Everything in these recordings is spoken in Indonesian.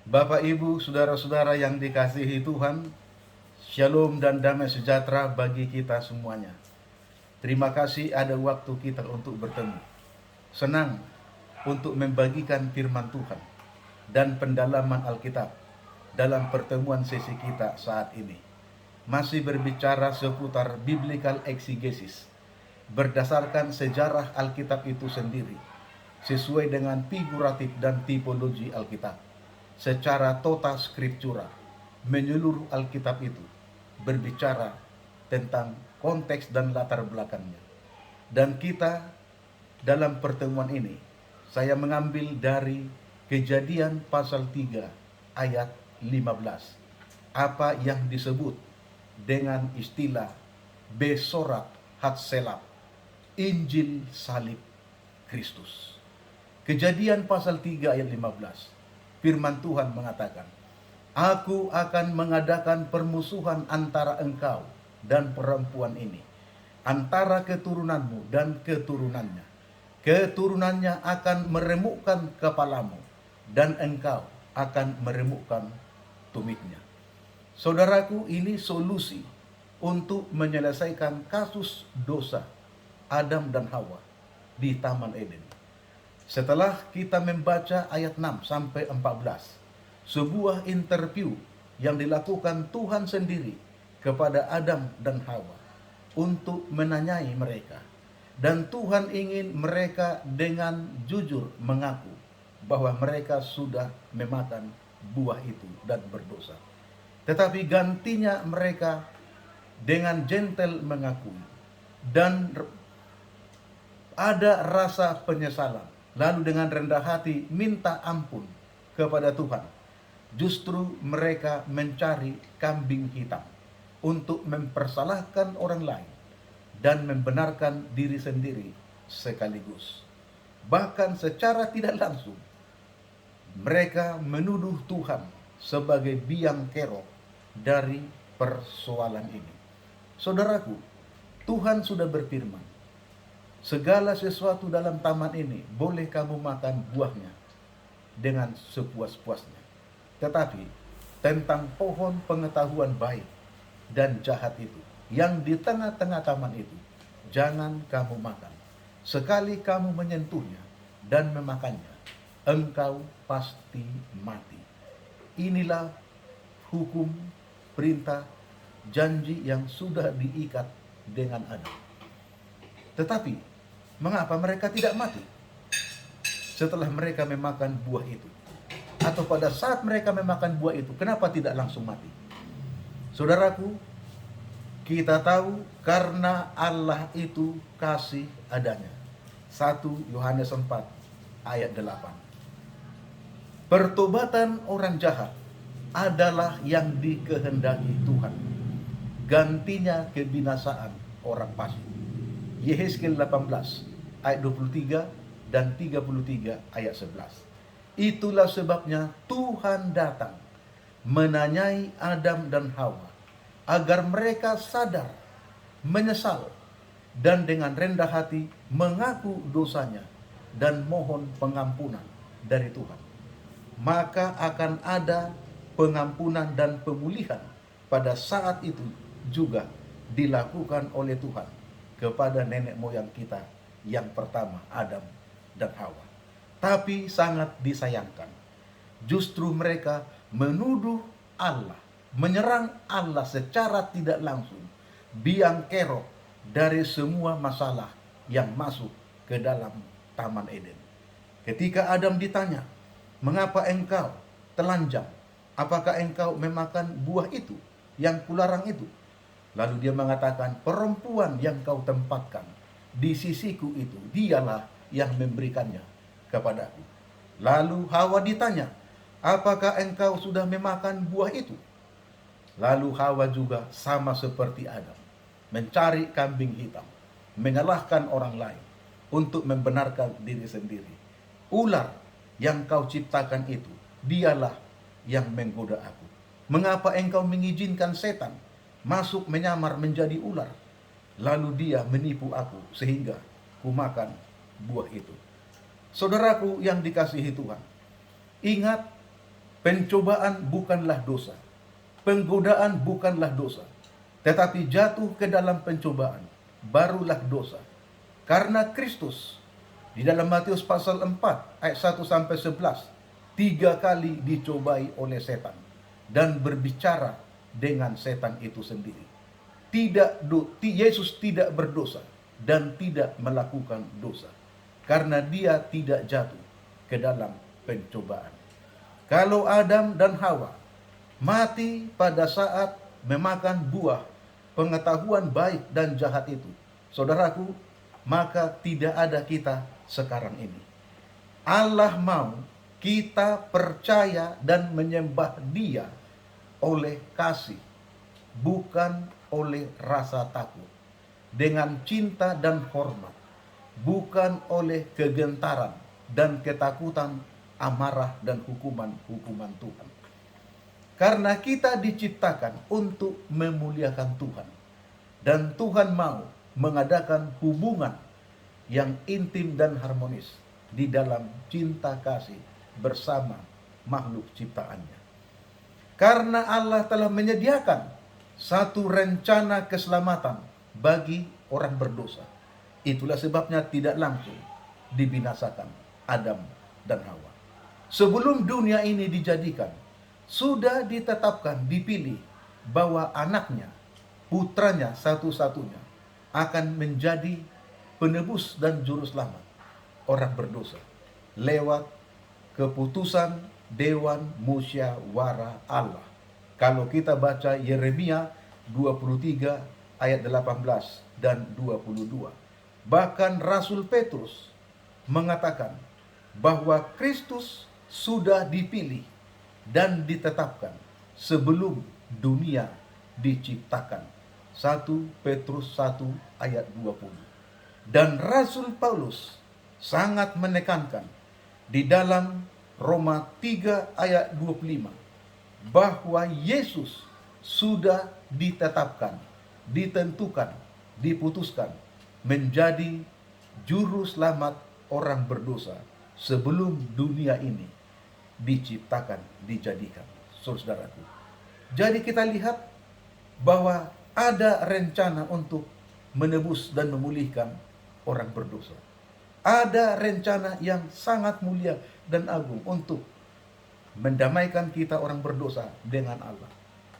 Bapak, Ibu, saudara-saudara yang dikasihi Tuhan, Shalom dan damai sejahtera bagi kita semuanya. Terima kasih ada waktu kita untuk bertemu. Senang untuk membagikan firman Tuhan dan pendalaman Alkitab dalam pertemuan sesi kita saat ini. Masih berbicara seputar biblical exegesis berdasarkan sejarah Alkitab itu sendiri, sesuai dengan figuratif dan tipologi Alkitab. Secara total skriptura, menyeluruh Alkitab itu berbicara tentang konteks dan latar belakangnya. Dan kita dalam pertemuan ini, saya mengambil dari Kejadian pasal 3 ayat 15. Apa yang disebut dengan istilah Besorat Hatselab, Injil Salib Kristus. Kejadian pasal 3 ayat 15. Firman Tuhan mengatakan, Aku akan mengadakan permusuhan antara engkau dan perempuan ini, antara keturunanmu dan keturunannya. Keturunannya akan meremukkan kepalamu, dan engkau akan meremukkan tumitnya. Saudaraku, ini solusi untuk menyelesaikan kasus dosa Adam dan Hawa di Taman Eden. Setelah kita membaca ayat 6 sampai 14, sebuah interview yang dilakukan Tuhan sendiri kepada Adam dan Hawa untuk menanyai mereka. Dan Tuhan ingin mereka dengan jujur mengaku bahwa mereka sudah memakan buah itu dan berdosa. Tetapi gantinya mereka dengan gentle mengakui dan ada rasa penyesalan. Lalu dengan rendah hati minta ampun kepada Tuhan. Justru mereka mencari kambing hitam untuk mempersalahkan orang lain dan membenarkan diri sendiri sekaligus. Bahkan secara tidak langsung mereka menuduh Tuhan sebagai biang kerok dari persoalan ini. Saudaraku, Tuhan sudah berfirman, segala sesuatu dalam taman ini boleh kamu makan buahnya dengan sepuas-puasnya. Tetapi tentang pohon pengetahuan baik dan jahat itu, yang di tengah-tengah taman itu, jangan kamu makan. Sekali kamu menyentuhnya dan memakannya, engkau pasti mati. Inilah hukum, perintah, janji yang sudah diikat dengan Adam. Tetapi mengapa mereka tidak mati setelah mereka memakan buah itu? Atau pada saat mereka memakan buah itu, kenapa tidak langsung mati? Saudaraku, kita tahu karena Allah itu kasih adanya. 1 Yohanes 4 ayat 8. Pertobatan orang jahat adalah yang dikehendaki Tuhan. Gantinya kebinasaan orang fasik. Yehezkiel 18 ayat 23 dan 33 ayat 11. Itulah sebabnya Tuhan datang menanyai Adam dan Hawa agar mereka sadar, menyesal, dan dengan rendah hati mengaku dosanya dan mohon pengampunan dari Tuhan. Maka akan ada pengampunan dan pemulihan pada saat itu juga dilakukan oleh Tuhan kepada nenek moyang kita yang pertama, Adam dan Hawa. Tapi sangat disayangkan, justru mereka menuduh Allah, menyerang Allah secara tidak langsung, biang kerok dari semua masalah yang masuk ke dalam Taman Eden. Ketika Adam ditanya, mengapa engkau telanjang? Apakah engkau memakan buah itu yang kularang itu? Lalu dia mengatakan, perempuan yang kau tempatkan di sisiku itu, dialah yang memberikannya kepadaku. Lalu Hawa ditanya, apakah engkau sudah memakan buah itu? Lalu Hawa juga sama seperti Adam, mencari kambing hitam, menyalahkan orang lain untuk membenarkan diri sendiri. Ular yang kau ciptakan itu, dialah yang menggoda aku. Mengapa engkau mengizinkan setan masuk menyamar menjadi ular? Lalu dia menipu aku sehingga kumakan buah itu. Saudaraku yang dikasihi Tuhan, ingat Pencobaan bukanlah dosa. Penggodaan bukanlah dosa. Tetapi jatuh ke dalam pencobaan barulah dosa. Karena Kristus di dalam Matius pasal 4 ayat 1 sampai 11 3 kali dicobai oleh setan dan berbicara dengan setan itu sendiri. Yesus tidak berdosa dan tidak melakukan dosa karena dia tidak jatuh ke dalam pencobaan. Kalau Adam dan Hawa mati pada saat memakan buah pengetahuan baik dan jahat itu, saudaraku, maka tidak ada kita sekarang ini. Allah mau kita percaya dan menyembah Dia oleh kasih, bukan oleh rasa takut, dengan cinta dan hormat, bukan oleh kegentaran dan ketakutan, amarah dan hukuman Tuhan. Karena kita diciptakan untuk memuliakan Tuhan, dan Tuhan mau mengadakan hubungan yang intim dan harmonis di dalam cinta kasih bersama makhluk ciptaannya. Karena Allah telah menyediakan satu rencana keselamatan bagi orang berdosa. Itulah sebabnya tidak langsung dibinasakan Adam dan Hawa. Sebelum dunia ini dijadikan, sudah ditetapkan, dipilih bahwa anaknya, putranya satu-satunya akan menjadi penebus dan juru selamat orang berdosa lewat keputusan Dewan Musyawarah Allah. Kalau kita baca Yeremia 23 ayat 18 dan 22. Bahkan Rasul Petrus mengatakan bahwa Kristus sudah dipilih dan ditetapkan sebelum dunia diciptakan. 1 Petrus 1 ayat 20. Dan Rasul Paulus sangat menekankan di dalam Roma 3 ayat 25 bahwa Yesus sudah ditetapkan, ditentukan, diputuskan menjadi juru selamat orang berdosa sebelum dunia ini diciptakan, dijadikan. Saudaraku, jadi kita lihat bahwa ada rencana untuk menebus dan memulihkan orang berdosa. Ada rencana yang sangat mulia dan agung untuk mendamaikan kita orang berdosa dengan Allah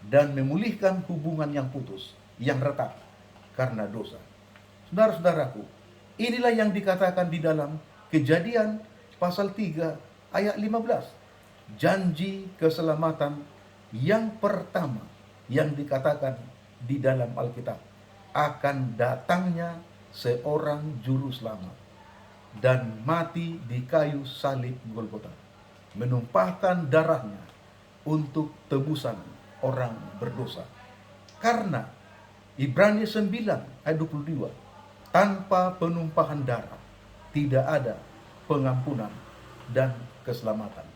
dan memulihkan hubungan yang putus, yang retak karena dosa. Saudara-saudaraku, inilah yang dikatakan di dalam Kejadian pasal 3 ayat 15. Janji keselamatan yang pertama yang dikatakan di dalam Alkitab, akan datangnya seorang juru selamat dan mati di kayu salib Golgota, menumpahkan darahnya untuk tebusan orang berdosa. Karena Ibrani 9 ayat 22, tanpa penumpahan darah tidak ada pengampunan dan keselamatan.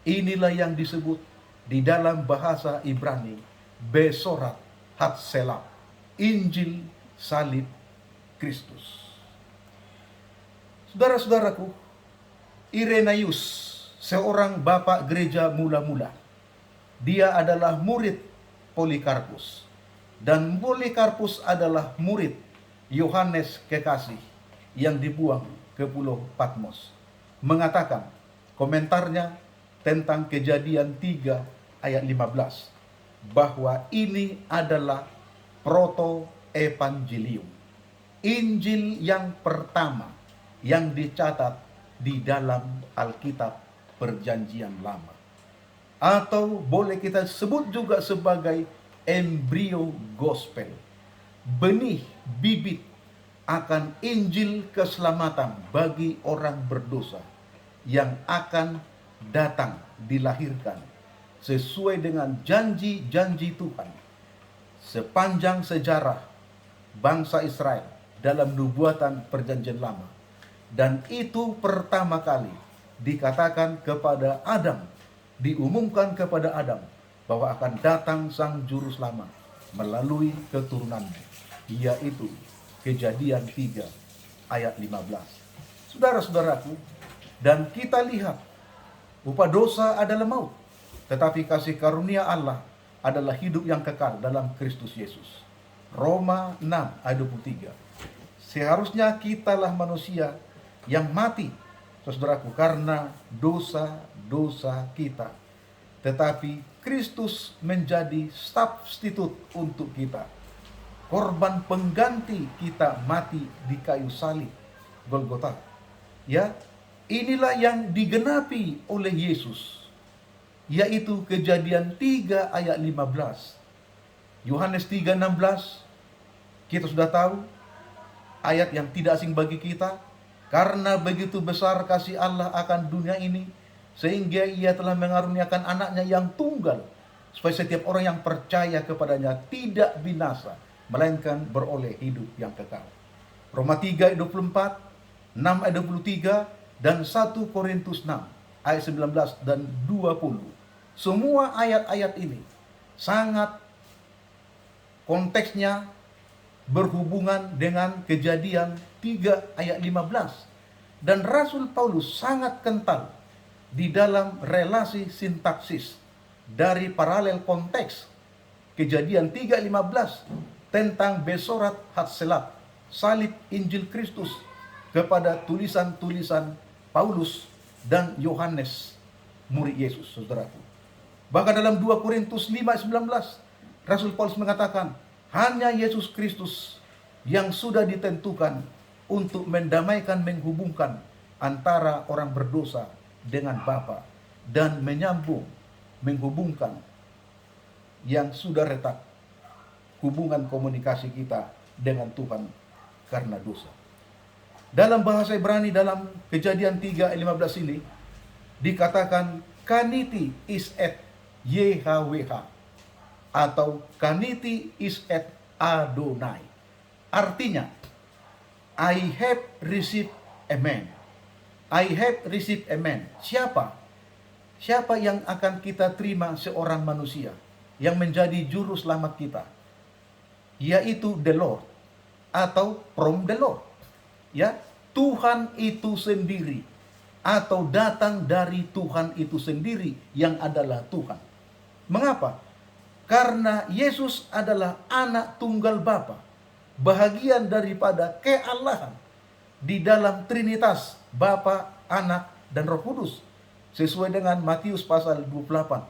Inilah yang disebut di dalam bahasa Ibrani Besorat Hatselah, Injil salib Kristus. Saudara-saudaraku, Irenaeus, seorang bapak gereja mula-mula, dia adalah murid Polikarpus, dan Polikarpus adalah murid Yohanes Kekasih yang dibuang ke Pulau Patmos, mengatakan komentarnya tentang Kejadian 3 ayat 15 bahwa ini adalah proto-evangelium, Injil yang pertama yang dicatat di dalam Alkitab Perjanjian Lama, atau boleh kita sebut juga sebagai embrio gospel, benih bibit akan Injil keselamatan bagi orang berdosa yang akan datang dilahirkan sesuai dengan janji-janji Tuhan sepanjang sejarah bangsa Israel dalam nubuatan Perjanjian Lama. Dan itu pertama kali dikatakan kepada Adam, diumumkan kepada Adam bahwa akan datang sang juru selamat melalui keturunannya, yaitu Kejadian 3 ayat 15. Saudara-saudaraku, dan kita lihat upah dosa adalah maut. tetapi kasih karunia Allah adalah hidup yang kekal dalam Kristus Yesus. Roma 6 ayat 23. Seharusnya kitalah manusia yang mati, saudaraku, karena dosa-dosa kita. Tetapi Kristus menjadi substitut untuk kita. Korban pengganti kita mati di kayu salib Golgota. Ya, inilah yang digenapi oleh Yesus, yaitu Kejadian 3 ayat 15. Yohanes 3:16 kita sudah tahu, ayat yang tidak asing bagi kita. Karena begitu besar kasih Allah akan dunia ini, sehingga ia telah mengaruniakan anaknya yang tunggal, supaya setiap orang yang percaya kepadanya tidak binasa, melainkan beroleh hidup yang kekal. Roma 3 ayat 24, 6 ayat 23, dan 1 Korintus 6 ayat 19 dan 20. Semua ayat-ayat ini sangat konteksnya berhubungan dengan Kejadian 3 ayat 15. Dan Rasul Paulus sangat kental di dalam relasi sintaksis dari paralel konteks Kejadian 3:15 tentang Besorat Hatselat, salib Injil Kristus, kepada tulisan-tulisan Paulus dan Yohanes, murid Yesus, saudaraku. Bahkan dalam 2 Korintus 5:19, Rasul Paulus mengatakan, hanya Yesus Kristus yang sudah ditentukan untuk mendamaikan, menghubungkan antara orang berdosa dengan Bapa, dan menghubungkan yang sudah retak hubungan komunikasi kita dengan Tuhan karena dosa. Dalam bahasa Ibrani, dalam Kejadian 3 ayat 15 ini dikatakan kaniti is et YHWH, atau kaniti is et Adonai. Artinya, I have received a man. I have received a man. Siapa yang akan kita terima seorang manusia yang menjadi juru selamat kita? Yaitu the Lord, atau from the Lord. Ya, Tuhan itu sendiri, atau datang dari Tuhan itu sendiri yang adalah Tuhan. Mengapa? Karena Yesus adalah anak tunggal Bapa, bahagian daripada kealahan di dalam Trinitas Bapa, Anak, dan Roh Kudus, sesuai dengan Matius pasal 28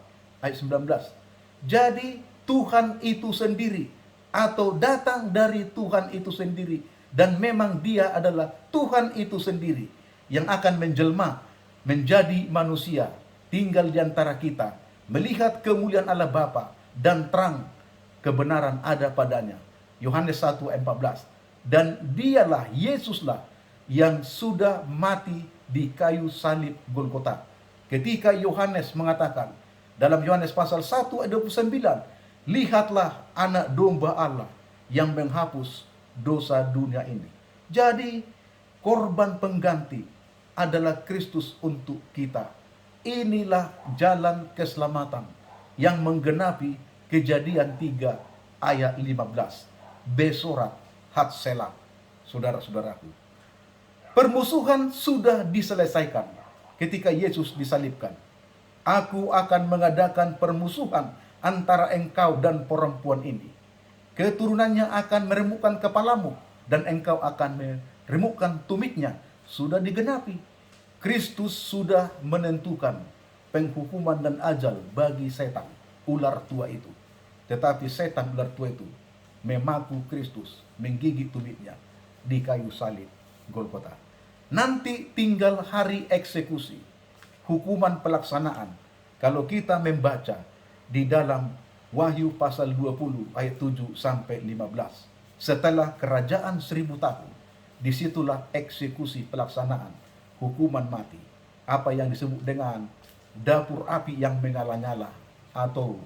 ayat 19. Jadi Tuhan itu sendiri, atau datang dari Tuhan itu sendiri, dan memang dia adalah Tuhan itu sendiri yang akan menjelma menjadi manusia, tinggal di antara kita, melihat kemuliaan Allah Bapa, dan terang kebenaran ada padanya. Yohanes 1 ayat 14. Dan dialah, Yesuslah, yang sudah mati di kayu salib Golgota. Ketika Yohanes mengatakan dalam Yohanes pasal 1 ayat 29, lihatlah anak domba Allah yang menghapus dosa dunia ini. Jadi korban pengganti adalah Kristus untuk kita. Inilah jalan keselamatan yang menggenapi Kejadian 3 ayat 15. Besorat Hatselat, saudara-saudaraku. Permusuhan sudah diselesaikan ketika Yesus disalibkan. Aku akan mengadakan permusuhan antara engkau dan perempuan ini. Keturunannya akan meremukkan kepalamu, dan engkau akan meremukkan tumitnya. Sudah digenapi. Kristus sudah menentukan penghukuman dan ajal bagi setan, ular tua itu. Tetapi setan ular tua itu memaku Kristus, menggigit tumitnya di kayu salib Golgota. Nanti tinggal hari eksekusi, hukuman pelaksanaan. Kalau kita membaca di dalam Wahyu pasal 20 ayat 7 sampai 15. Setelah kerajaan 1000 tahun, disitulah eksekusi pelaksanaan hukuman mati. Apa yang disebut dengan dapur api yang menyala-nyala, atau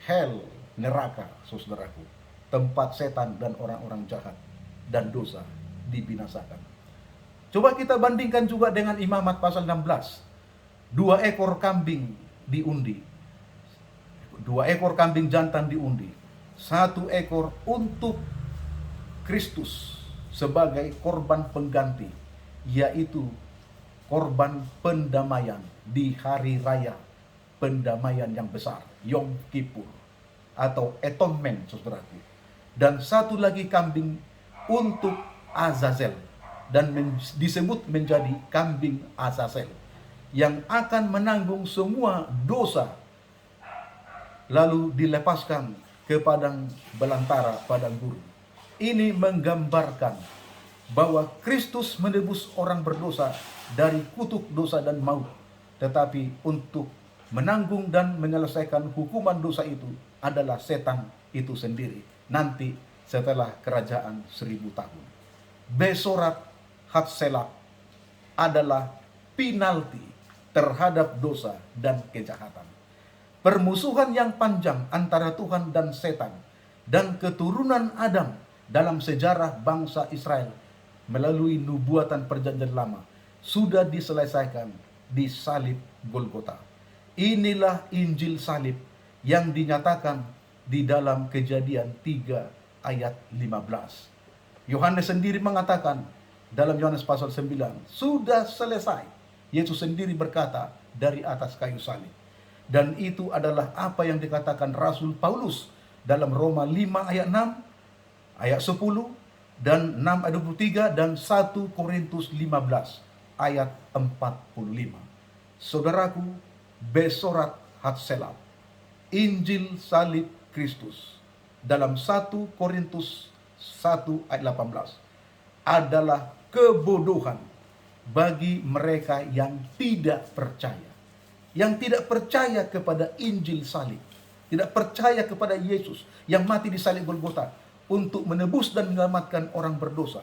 hell, neraka, saudaraku. Tempat setan dan orang-orang jahat dan dosa dibinasakan. Coba kita bandingkan juga dengan Imamat pasal 16. 2 ekor kambing diundi. 2 ekor kambing jantan diundi. 1 ekor untuk Kristus sebagai korban pengganti, yaitu korban pendamaian di hari raya pendamaian yang besar, Yom Kippur atau atonement, saudaraku. Dan satu lagi kambing untuk Azazel, dan disebut menjadi kambing Azazel, yang akan menanggung semua dosa, lalu dilepaskan ke padang belantara, padang gurun. Ini menggambarkan bahwa Kristus menebus orang berdosa dari kutuk dosa dan maut, tetapi untuk menanggung dan menyelesaikan hukuman dosa itu adalah setan itu sendiri nanti setelah kerajaan 1000 tahun. Besorat Hatselah adalah penalti terhadap dosa dan kejahatan. Permusuhan yang panjang antara Tuhan dan setan dan keturunan Adam dalam sejarah bangsa Israel melalui nubuatan perjanjian lama sudah diselesaikan di salib Golgota. Inilah Injil salib yang dinyatakan di dalam Kejadian 3 ayat 15. Yohanes sendiri mengatakan dalam Yohanes pasal 9, sudah selesai. Yesus sendiri berkata dari atas kayu salib. Dan itu adalah apa yang dikatakan Rasul Paulus dalam Roma 5 ayat 6, ayat 10, dan 6 ayat 23, dan 1 Korintus 15 ayat 45. Saudaraku, Besorat Hatselah, Injil salib Kristus dalam 1 Korintus 1 ayat 18 adalah kebodohan bagi mereka yang tidak percaya. Yang tidak percaya kepada Injil salib, tidak percaya kepada Yesus yang mati di salib Golgota untuk menebus dan menyelamatkan orang berdosa.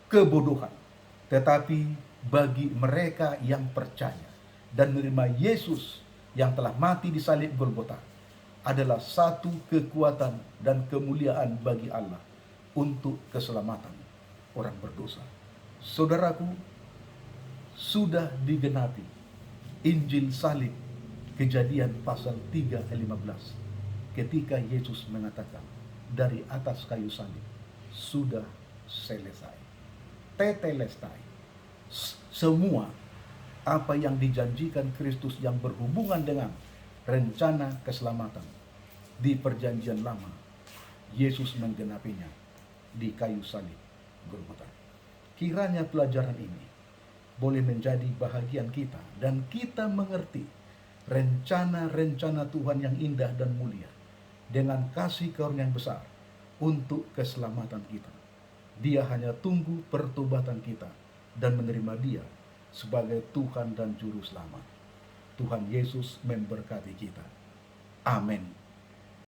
Kebodohan. Tetapi bagi mereka yang percaya dan menerima Yesus yang telah mati di salib Golgota adalah satu kekuatan dan kemuliaan bagi Allah untuk keselamatan orang berdosa. Saudaraku, sudah digenapi Injil salib Kejadian pasal 3 ayat 15 ketika Yesus mengatakan dari atas kayu salib, sudah selesai. Tetelestai. Semua apa yang dijanjikan Kristus yang berhubungan dengan rencana keselamatan di perjanjian lama, Yesus menggenapinya di kayu salib Golgota. Kiranya pelajaran ini boleh menjadi bahagian kita dan kita mengerti rencana-rencana Tuhan yang indah dan mulia dengan kasih karunia yang besar untuk keselamatan kita. Dia hanya tunggu pertobatan kita dan menerima Dia sebagai Tuhan dan Juru Selamat. Tuhan Yesus memberkati kita. Amin.